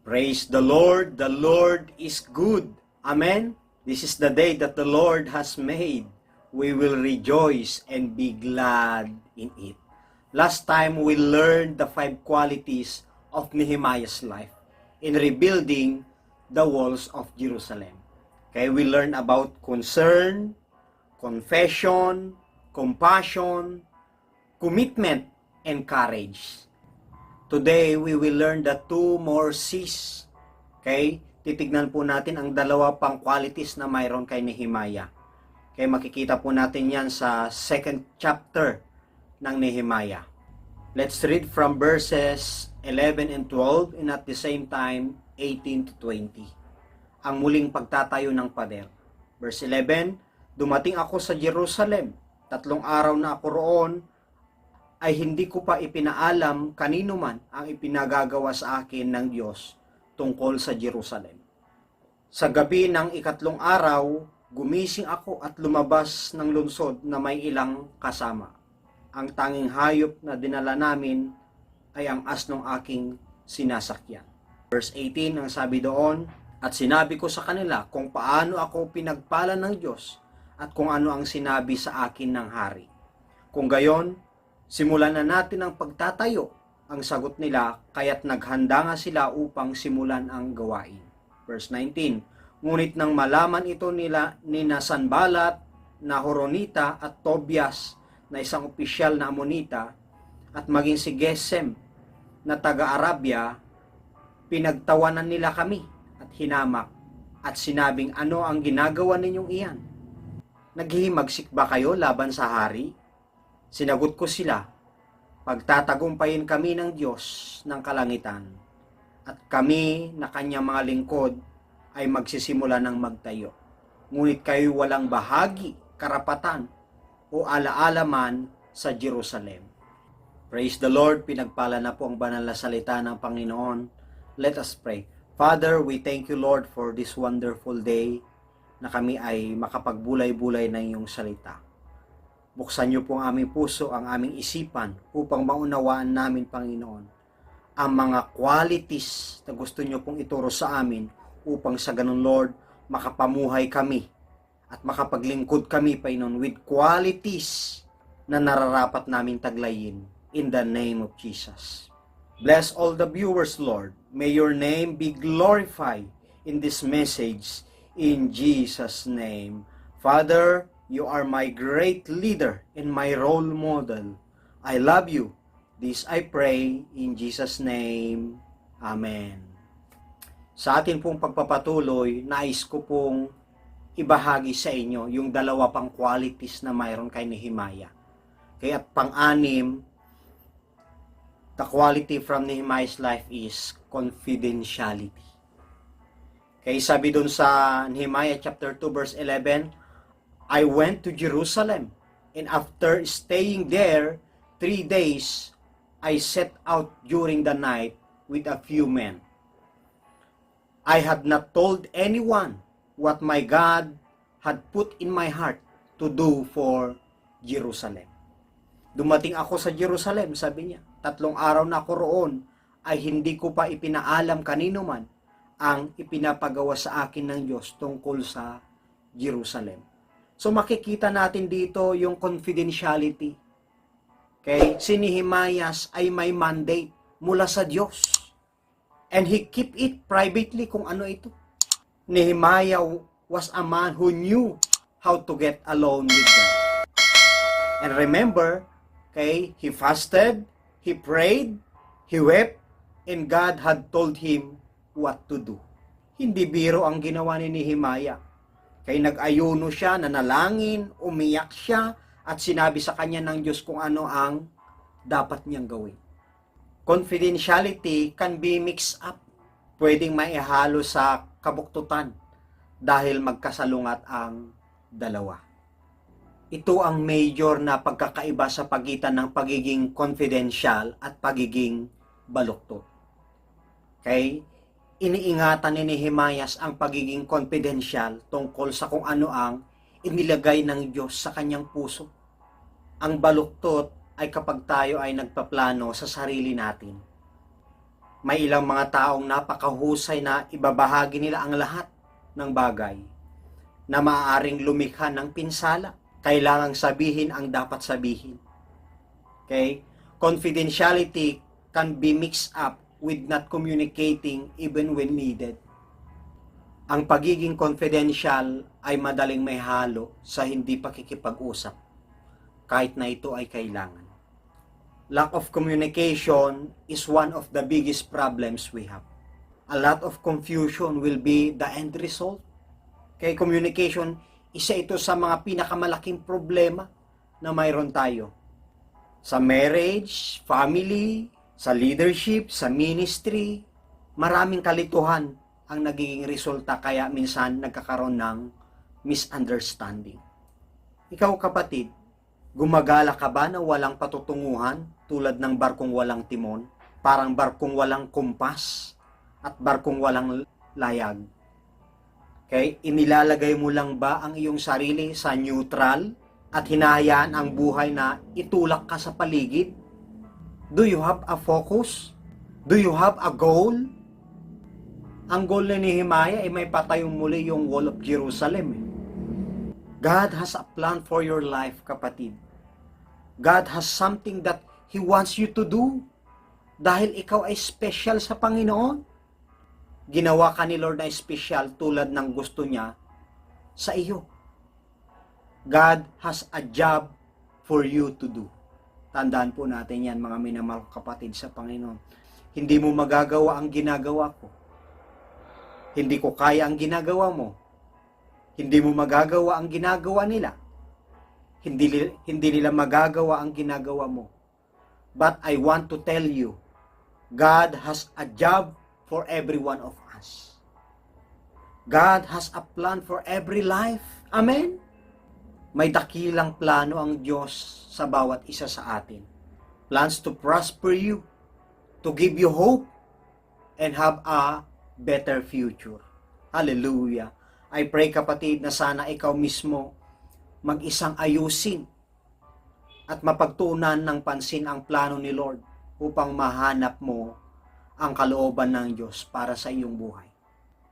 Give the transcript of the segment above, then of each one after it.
Praise the Lord. The Lord is good. Amen. This is the day that the Lord has made. We will rejoice and be glad in it. Last time we learned the 5 qualities of Nehemiah's life in rebuilding the walls of Jerusalem. Okay, we learned about concern, confession, compassion, commitment, and courage. Today, we will learn the 2 more C's. Okay? Titignan po natin ang 2 pang qualities na mayroon kay Nehemiah. Okay, makikita po natin yan sa 2nd chapter ng Nehemiah. Let's read from verses 11 and 12 and at the same time 18 to 20. Ang muling pagtatayo ng pader. Verse 11, dumating ako sa Jerusalem. 3 araw na ako roon, ay hindi ko pa ipinaalam kanino man ang ipinagagawa sa akin ng Diyos tungkol sa Jerusalem. Sa gabi ng 3 araw, gumising ako at lumabas ng lungsod na may ilang kasama. Ang tanging hayop na dinala namin ay ang asnong aking sinasakyan. Verse 18, ang sabi doon, at sinabi ko sa kanila kung paano ako pinagpala ng Diyos at kung ano ang sinabi sa akin ng hari. Kung gayon, simulan na natin ang pagtatayo. Ang sagot nila, kaya't naghanda nga sila upang simulan ang gawain. Verse 19, ngunit nang malaman ito nila ni Sanballat na Horonita at Tobias na isang opisyal na Amonita at maging si Gesem na taga-Arabia, pinagtawanan nila kami at hinamak at sinabing, ano ang ginagawa ninyong iyan? Naghihimagsik ba kayo laban sa hari? Sinagot ko sila, pagtatagumpayin kami ng Diyos ng kalangitan, at kami na kanyang mga lingkod ay magsisimula ng magtayo. Ngunit kayo walang bahagi, karapatan, o alaala man sa Jerusalem. Praise the Lord, pinagpala na po ang banal na salita ng Panginoon. Let us pray. Father, we thank you Lord for this wonderful day na kami ay makapagbulay-bulay ng iyong salita. Buksan niyo po ang aming puso, ang aming isipan upang maunawaan namin, Panginoon, ang mga qualities na gusto niyo pong ituro sa amin upang sa ganun, Lord, makapamuhay kami at makapaglingkod kami, Panginoon, with qualities na nararapat namin taglayin in the name of Jesus. Bless all the viewers, Lord. May your name be glorified in this message in Jesus' name. Father, you are my great leader and my role model. I love you. This I pray in Jesus' name. Amen. Sa atin pong pagpapatuloy, nais ko pong ibahagi sa inyo yung 2 pang qualities na mayroon kay Nehemiah. Kaya pang-anim, the quality from Nehemiah's life is confidentiality. Kaya sabi dun sa Nehemiah chapter 2 verse 11, I went to Jerusalem, and after staying there 3 days, I set out during the night with a few men. I had not told anyone what my God had put in my heart to do for Jerusalem. Dumating ako sa Jerusalem, sabi niya, 3 araw na ako roon, ay hindi ko pa ipinaalam kanino man ang ipinapagawa sa akin ng Diyos tungkol sa Jerusalem. So makikita natin dito yung confidentiality. Okay? Si Nehemiah ay may mandate mula sa Diyos. And he keep it privately kung ano ito. Nehemiah was a man who knew how to get alone with God. And remember, okay, he fasted, he prayed, he wept, and God had told him what to do. Hindi biro ang ginawa ni Nehemiah. Kaya nag-ayuno siya, nanalangin, umiyak siya, at sinabi sa kanya ng Diyos kung ano ang dapat niyang gawin. Confidentiality can be mixed up. Pwedeng maihalo sa kabuktutan dahil magkasalungat ang 2. Ito ang major na pagkakaiba sa pagitan ng pagiging confidential at pagiging baluktot. Okay? Iniingatan ni Nehemiah ang pagiging confidential tungkol sa kung ano ang inilagay ng Diyos sa kanyang puso. Ang baluktot ay kapag tayo ay nagpaplano sa sarili natin. May ilang mga taong napakahusay na ibabahagi nila ang lahat ng bagay na maaaring lumikha ng pinsala. Kailangang sabihin ang dapat sabihin. Okay? Confidentiality can be mixed up with not communicating even when needed. Ang pagiging confidential ay madaling may halo sa hindi pakikipag-usap, kahit na ito ay kailangan. Lack of communication is one of the biggest problems we have. A lot of confusion will be the end result. Kaya communication, isa ito sa mga pinakamalaking problema na mayroon tayo. Sa marriage, family, sa leadership, sa ministry, maraming kalituhan ang nagiging resulta kaya minsan nagkakaroon ng misunderstanding. Ikaw kapatid, gumagala ka ba na walang patutunguhan tulad ng barkong walang timon, parang barkong walang kumpas at barkong walang layag? Okay? Inilalagay mo lang ba ang iyong sarili sa neutral at hinahayaan ang buhay na itulak ka sa paligid? Do you have a focus? Do you have a goal? Ang goal ni Nehemiah ay may patayong muli yung wall of Jerusalem. God has a plan for your life, kapatid. God has something that He wants you to do. Dahil ikaw ay special sa Panginoon. Ginawa ka ni Lord na special tulad ng gusto niya sa iyo. God has a job for you to do. Tandaan po natin yan, mga minamahal kapatid sa Panginoon. Hindi mo magagawa ang ginagawa ko. Hindi ko kaya ang ginagawa mo. Hindi mo magagawa ang ginagawa nila. Hindi nila magagawa ang ginagawa mo. But I want to tell you, God has a job for every one of us. God has a plan for every life. Amen? May dakilang plano ang Diyos sa bawat isa sa atin. Plans to prosper you, to give you hope, and have a better future. Hallelujah. I pray kapatid na sana ikaw mismo mag-isang ayusin at mapagtuunan ng pansin ang plano ni Lord upang mahanap mo ang kalooban ng Diyos para sa iyong buhay.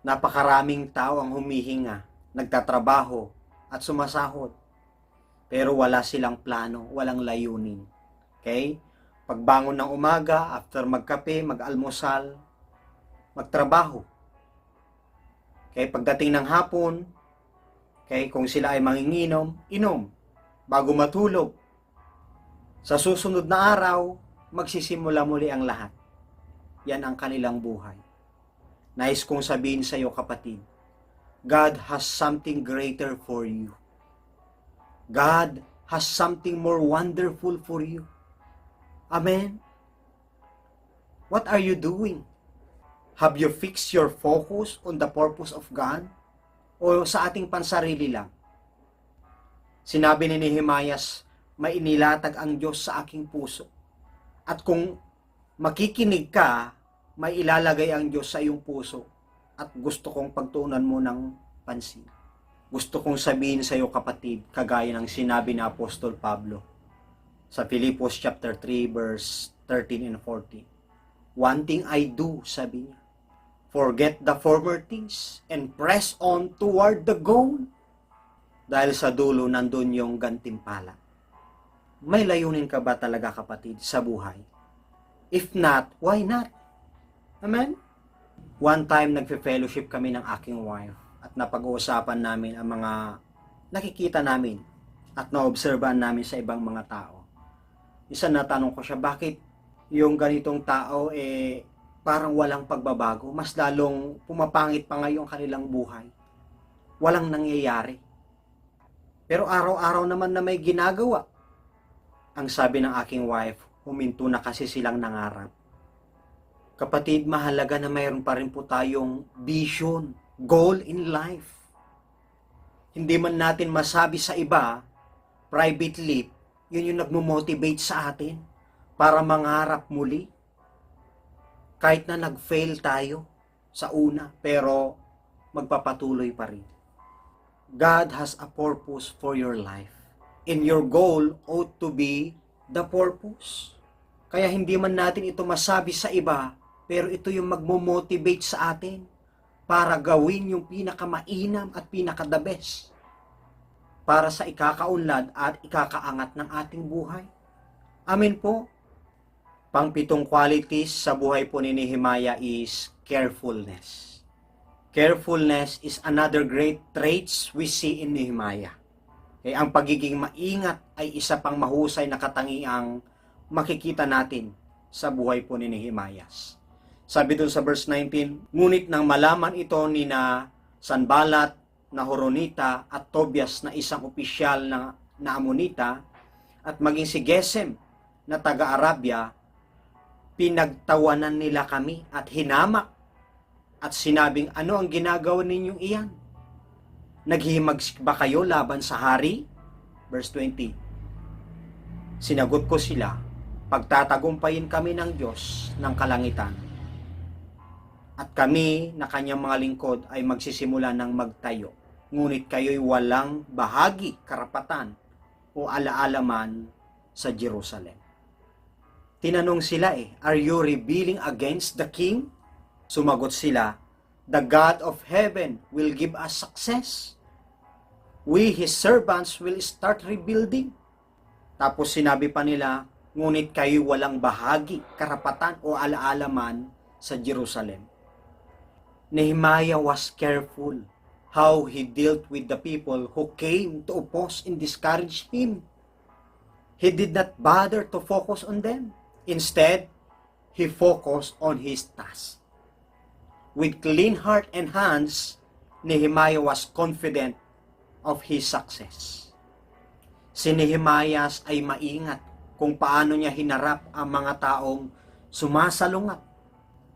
Napakaraming tao ang humihinga, nagtatrabaho at sumasahod. Pero wala silang plano, walang layunin. Okay? Pagbangon ng umaga, after magkape, mag-almusal, magtrabaho. Okay? Pagdating ng hapon, okay, kung sila ay manginginom, inom. Bago matulog. Sa susunod na araw, magsisimula muli ang lahat. Yan ang kanilang buhay. Nais kong sabihin sa iyo, kapatid, God has something greater for you. God has something more wonderful for you. Amen? What are you doing? Have you fixed your focus on the purpose of God? O sa ating pansarili lang? Sinabi ni Nehemiah, may inilatag ang Diyos sa aking puso. At kung makikinig ka, may ilalagay ang Diyos sa iyong puso. At gusto kong pagtuunan mo ng pansin. Gusto kong sabihin sa iyo, kapatid, kagaya ng sinabi ni Apostol Pablo sa Filipos chapter 3 verse 13 and 14. One thing I do, sabi niya, forget the former things and press on toward the goal. Dahil sa dulo, nandun yung gantimpala. May layunin ka ba talaga, kapatid, sa buhay? If not, why not? Amen? One time, nagfe-fellowship kami ng aking wife at napag-uusapan namin ang mga nakikita namin at naobserbahan namin sa ibang mga tao. Isa natanong ko siya, bakit yung ganitong tao parang walang pagbabago, mas lalong pumapangit pa ngayon kanilang buhay. Walang nangyayari. Pero araw-araw naman na may ginagawa. Ang sabi ng aking wife, huminto na kasi silang nangarap. Kapatid, mahalaga na mayroon pa rin po tayong vision, goal in life. Hindi man natin masabi sa iba, privately, yun yung nagmo-motivate sa atin para mangarap muli. Kahit na nag-fail tayo sa una, pero magpapatuloy pa rin. God has a purpose for your life. And your goal ought to be the purpose. Kaya hindi man natin ito masabi sa iba, pero ito yung magmo-motivate sa atin para gawin yung pinakamainam at pinaka-the best para sa ikakaunlad at ikakaangat ng ating buhay. Amen po. Pang-pitong qualities sa buhay po ni Nehemiah is carefulness. Carefulness is another great traits we see in Nehemiah. Ang pagiging maingat ay isa pang mahusay na katangiang makikita natin sa buhay po ni Nehemiah. Sabi dun sa verse 19, ngunit nang malaman ito ni na Sanballat na Horonita at Tobias na isang opisyal na Amonita at maging si Gesem na taga-Arabia, pinagtawanan nila kami at hinamak at sinabing, ano ang ginagawa ninyong iyan? Naghihimag ba kayo laban sa hari? Verse 20, sinagot ko sila, pagtatagumpayin kami ng Diyos ng kalangitan at kami na kanyang mga lingkod ay magsisimula ng magtayo. Ngunit kayo'y walang bahagi, karapatan o alaalaman sa Jerusalem. Tinanong sila are you rebelling against the king? Sumagot sila, the God of heaven will give us success. We, his servants, will start rebuilding. Tapos sinabi pa nila, ngunit kayo'y walang bahagi, karapatan o alaalaman sa Jerusalem. Nehemiah was careful how he dealt with the people who came to oppose and discourage him. He did not bother to focus on them. Instead, he focused on his task. With clean heart and hands, Nehemiah was confident of his success. Si Nehemiah ay maingat kung paano niya hinarap ang mga taong sumasalungat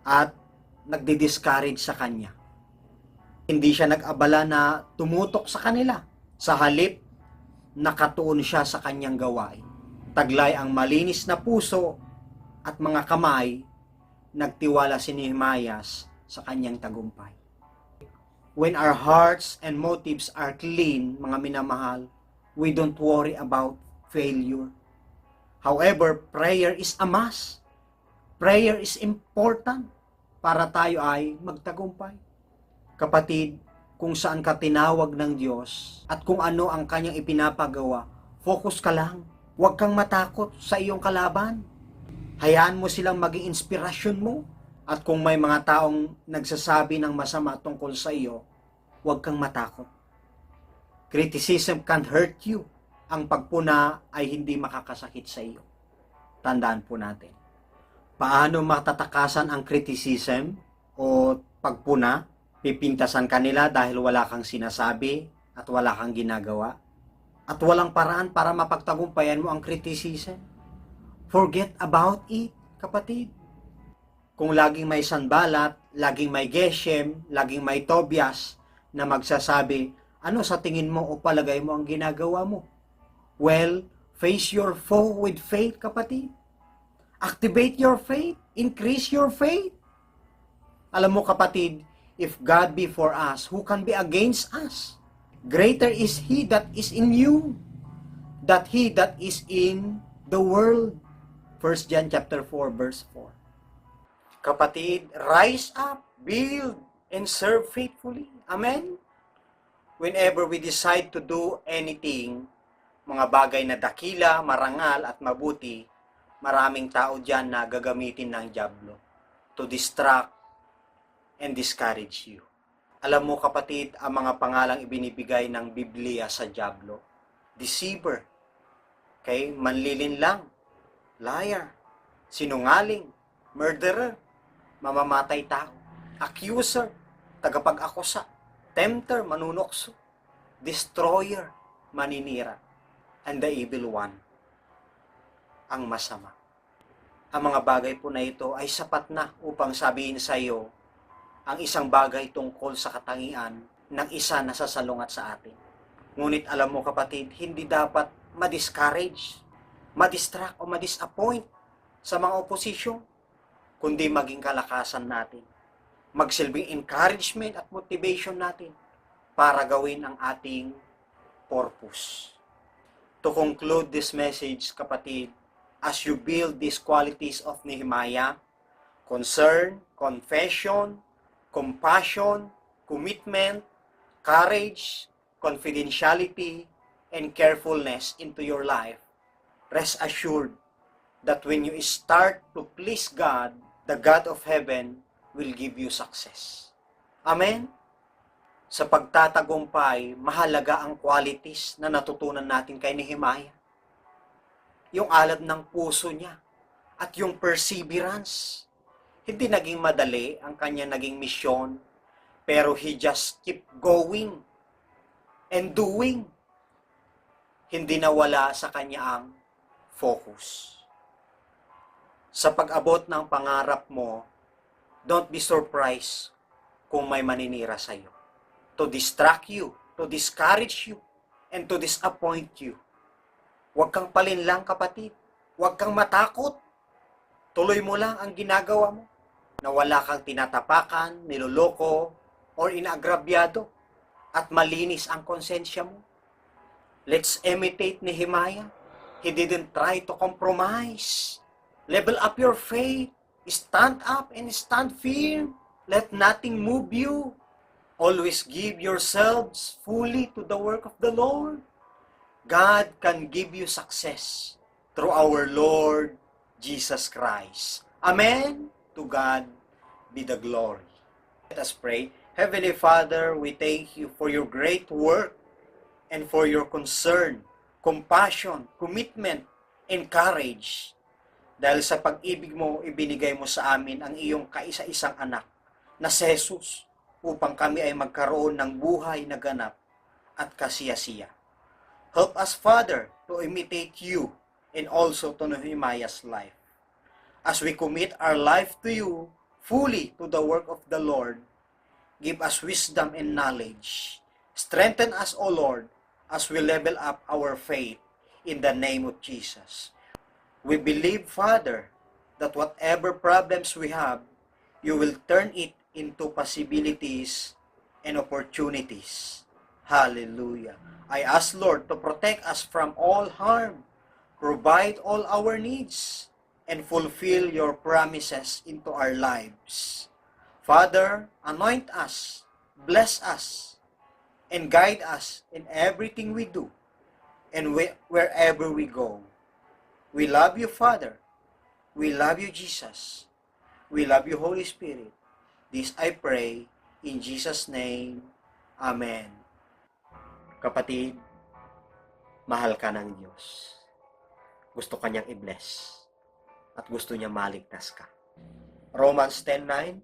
at nagdi-discourage sa kanya. Hindi siya nag-abala na tumutok sa kanila. Sa halip, nakatuon siya sa kanyang gawain. Taglay ang malinis na puso at mga kamay, nagtiwala si Nehemiah sa kanyang tagumpay. When our hearts and motives are clean, mga minamahal, we don't worry about failure. However, prayer is a must. Prayer is important para tayo ay magtagumpay. Kapatid, kung saan ka tinawag ng Diyos at kung ano ang kanyang ipinapagawa, focus ka lang. Huwag kang matakot sa iyong kalaban. Hayaan mo silang maging inspirasyon mo. At kung may mga taong nagsasabi ng masama tungkol sa iyo, huwag kang matakot. Criticism can't hurt you. Ang pagpuna ay hindi makakasakit sa iyo. Tandaan po natin. Paano matatakasan ang criticism o pagpuna? Pipintasan ka nila dahil wala kang sinasabi at wala kang ginagawa. At walang paraan para mapagtagumpayan mo ang criticism. Forget about it, kapatid. Kung laging may Sanballat, laging may Geshem, laging may Tobias na magsasabi, ano sa tingin mo o palagay mo ang ginagawa mo? Well, face your foe with faith, kapatid. Activate your faith. Increase your faith. Alam mo, kapatid, if God be for us, who can be against us? Greater is He that is in you, than he that is in the world. 1 John chapter 4, verse 4. Kapatid, rise up, build, and serve faithfully. Amen? Whenever we decide to do anything, mga bagay na dakila, marangal, at mabuti, maraming tao dyan na gagamitin ng dyablo to distract and discourage you. Alam mo, kapatid, ang mga pangalang ibinibigay ng Biblia sa dyablo, deceiver, okay? Manlilinlang, liar, sinungaling, murderer, mamamatay tao, accuser, tagapag-akusa, tempter, manunokso, destroyer, maninira, and the evil one, ang masama. Ang mga bagay po na ito ay sapat na upang sabihin sa iyo ang isang bagay tungkol sa katangian ng isa na sasalungat sa atin. Ngunit alam mo, kapatid, hindi dapat ma-discourage, ma-distract o ma-disappoint sa mga oposisyon, kundi maging kalakasan natin. Magsilbing encouragement at motivation natin para gawin ang ating purpose. To conclude this message, kapatid, as you build these qualities of Nehemiah, concern, confession, compassion, commitment, courage, confidentiality, and carefulness into your life, rest assured that when you start to please God, the God of heaven will give you success. Amen? Sa pagtatagumpay, mahalaga ang qualities na natutunan natin kay Nehemiah. Yung alab ng puso niya at yung perseverance. Hindi naging madali ang kanya naging misyon, pero he just keep going and doing. Hindi nawala sa kanya ang focus. Sa pag-abot ng pangarap mo, don't be surprised kung may maninira sa iyo. To distract you, to discourage you, and to disappoint you. Huwag kang palinlang, kapatid. Huwag kang matakot. Tuloy mo lang ang ginagawa mo na wala kang tinatapakan, niloloko, or inaagrabyado at malinis ang konsensya mo. Let's imitate Nehemiah. He didn't try to compromise. Level up your faith. Stand up and stand firm. Let nothing move you. Always give yourselves fully to the work of the Lord. God can give you success through our Lord Jesus Christ. Amen. To God be the glory. Let us pray. Heavenly Father, we thank you for your great work and for your concern, compassion, commitment, and courage. Dahil sa pag-ibig mo, ibinigay mo sa amin ang iyong kaisa-isang anak na si Jesus upang kami ay magkaroon ng buhay na ganap at kasiyasiya. Help us, Father, to imitate you and also to Nehemiah's life. As we commit our life to you, fully to the work of the Lord, give us wisdom and knowledge. Strengthen us, O Lord, as we level up our faith in the name of Jesus. We believe, Father, that whatever problems we have, you will turn it into possibilities and opportunities. Hallelujah. I ask, Lord, to protect us from all harm, provide all our needs, and fulfill your promises into our lives. Father, anoint us, bless us, and guide us in everything we do and wherever we go. We love you, Father. We love you, Jesus. We love you, Holy Spirit. This I pray in Jesus' name. Amen. Kapatid, mahal ka ng Diyos. Gusto kanyang i-bless at gusto niya maligtas ka. Romans 10:9,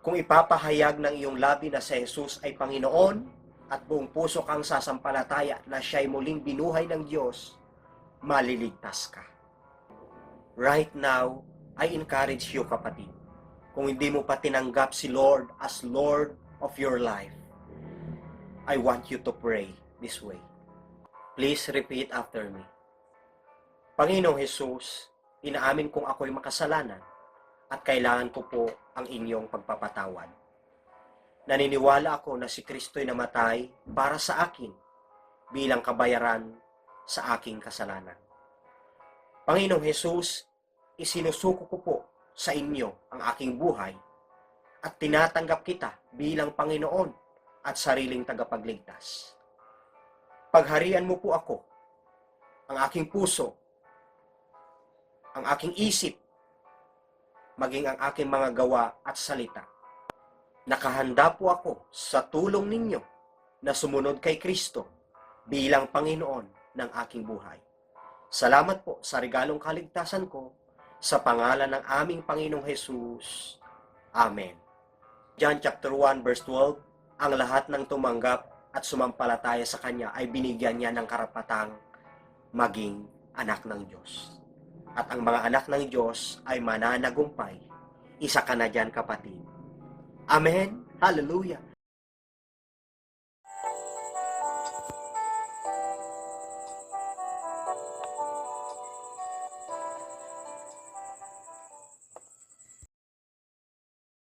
kung ipapahayag ng iyong labi na si Jesus ay Panginoon at buong puso kang sasampalataya na siya'y muling binuhay ng Diyos, maliligtas ka. Right now, I encourage you, kapatid, kung hindi mo pa tinanggap si Lord as Lord of your life, I want you to pray this way. Please repeat after me. Panginoong Jesus, inaamin kong ako'y makasalanan at kailangan ko po ang inyong pagpapatawad. Naniniwala ako na si Kristo'y namatay para sa akin bilang kabayaran sa aking kasalanan. Panginoong Jesus, isinusuko ko po sa inyo ang aking buhay at tinatanggap kita bilang Panginoon at sariling tagapagligtas. Pagharian mo po ako, ang aking puso, ang aking isip, maging ang aking mga gawa at salita. Nakahanda po ako sa tulong ninyo na sumunod kay Kristo bilang Panginoon ng aking buhay. Salamat po sa regalong kaligtasan ko sa pangalan ng aming Panginoong Jesus. Amen. John chapter 1 verse 12, ang lahat ng tumanggap at sumampalataya sa Kanya ay binigyan niya ng karapatang maging anak ng Diyos. At ang mga anak ng Diyos ay mananagumpay. Isa ka na dyan, kapatid. Amen. Hallelujah.